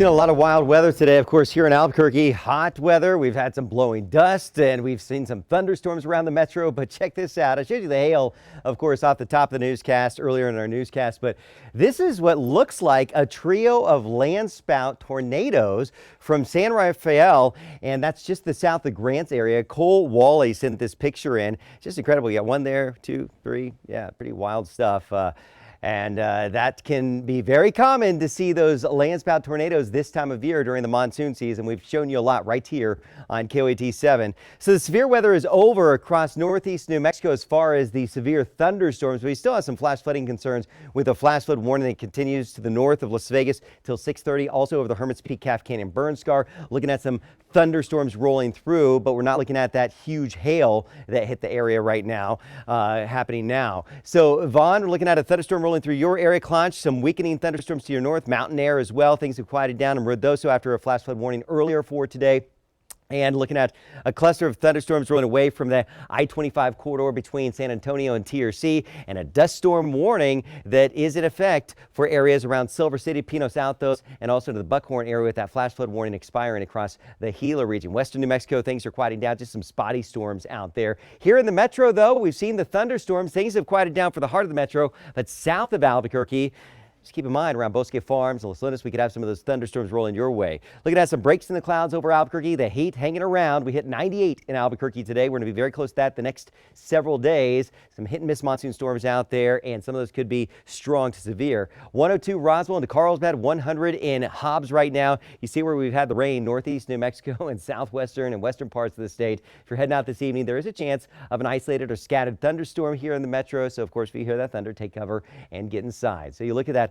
Seen a lot of wild weather today, of course, here in Albuquerque. Hot weather. We've had some blowing dust and we've seen some thunderstorms around the metro. But check this out. I showed you the hail, of course, off the top of the newscast earlier in our newscast. But this is what looks like a trio of landspout tornadoes from San Rafael. And that's just the south of Grants area. Cole Wally sent this picture in. Just incredible. You got one there, two, three. Yeah, pretty wild stuff. And that can be very common to see those landspout tornadoes this time of year during the monsoon season. We've shown you a lot right here on KOAT 7. So the severe weather is over across northeast New Mexico as far as the severe thunderstorms. We still have some flash flooding concerns with a flash flood warning that continues to the north of Las Vegas till 6:30. Also over the Hermit's Peak, Calf Canyon, Burn Scar. Looking at some thunderstorms rolling through, but we're not looking at that huge hail that hit the area right now, happening now. So Vaughn, we're looking at a thunderstorm rolling through your area, Clonch, some weakening thunderstorms to your north, mountain air as well. Things have quieted down in Ruidoso after a flash flood warning earlier for today. And looking at a cluster of thunderstorms rolling away from the I-25 corridor between San Antonio and TRC, and a dust storm warning that is in effect for areas around Silver City, Pinos Altos, and also to the Buckhorn area with that flash flood warning expiring across the Gila region. Western New Mexico, things are quieting down, just some spotty storms out there. Here in the metro, though, we've seen the thunderstorms. Things have quieted down for the heart of the metro, but south of Albuquerque, just keep in mind, around Bosque Farms and Los Lunas, we could have some of those thunderstorms rolling your way. Looking at some breaks in the clouds over Albuquerque, the heat hanging around. We hit 98 in Albuquerque today. We're going to be very close to that the next several days. Some hit and miss monsoon storms out there, and some of those could be strong to severe. 102 Roswell into Carlsbad, 100 in Hobbs right now. You see where we've had the rain, northeast New Mexico and southwestern and western parts of the state. If you're heading out this evening, there is a chance of an isolated or scattered thunderstorm here in the metro. So, of course, if you hear that thunder, take cover and get inside. So you look at that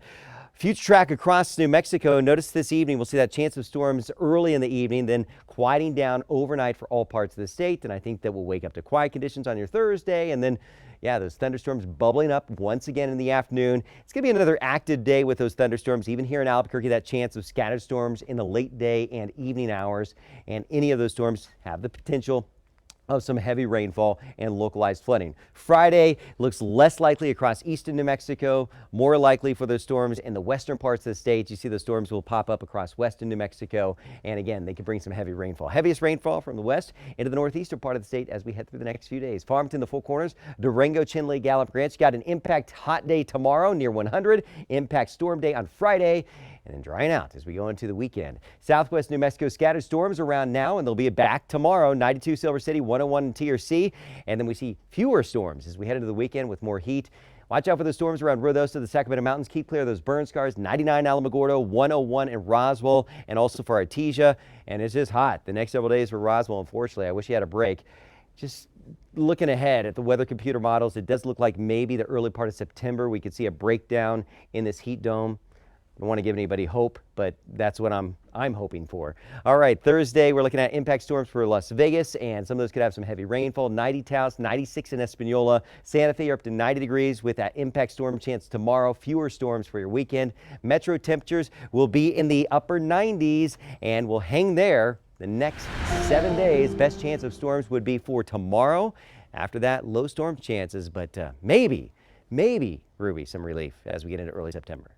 future track across New Mexico. Notice this evening we'll see that chance of storms early in the evening, then quieting down overnight for all parts of the state. And I think that we'll wake up to quiet conditions on your Thursday, and then those thunderstorms bubbling up once again in the afternoon. It's going to be another active day with those thunderstorms. Even here in Albuquerque, that chance of scattered storms in the late day and evening hours, and any of those storms have the potential of some heavy rainfall and localized flooding. Friday looks less likely across eastern New Mexico, more likely for those storms in the western parts of the state. You see those storms will pop up across western New Mexico, and again, they can bring some heavy rainfall. Heaviest rainfall from the west into the northeastern part of the state as we head through the next few days. Farmington, the Four Corners, Durango, Chinle, Gallup, Grants. Got an impact hot day tomorrow near 100, impact storm day on Friday, and then drying out as we go into the weekend. Southwest New Mexico, scattered storms around now, and they'll be back tomorrow. 92 Silver City, 101 in TRC, and then we see fewer storms as we head into the weekend with more heat. Watch out for the storms around Ruidoso, the Sacramento Mountains. Keep clear of those burn scars. 99 Alamogordo, 101 in Roswell, and also for Artesia. And it's just hot the next several days for Roswell, unfortunately. I wish you had a break. Just looking ahead at the weather computer models, it does look like maybe the early part of September we could see a breakdown in this heat dome. I don't want to give anybody hope, but that's what I'm hoping for. All right, Thursday, we're looking at impact storms for Las Vegas, and some of those could have some heavy rainfall. 90 Taos, 96 in Espanola. Santa Fe, you're up to 90 degrees with that impact storm chance tomorrow. Fewer storms for your weekend. Metro temperatures will be in the upper 90s and will hang there the next 7 days. Best chance of storms would be for tomorrow. After that, low storm chances, but maybe, Ruby, some relief as we get into early September.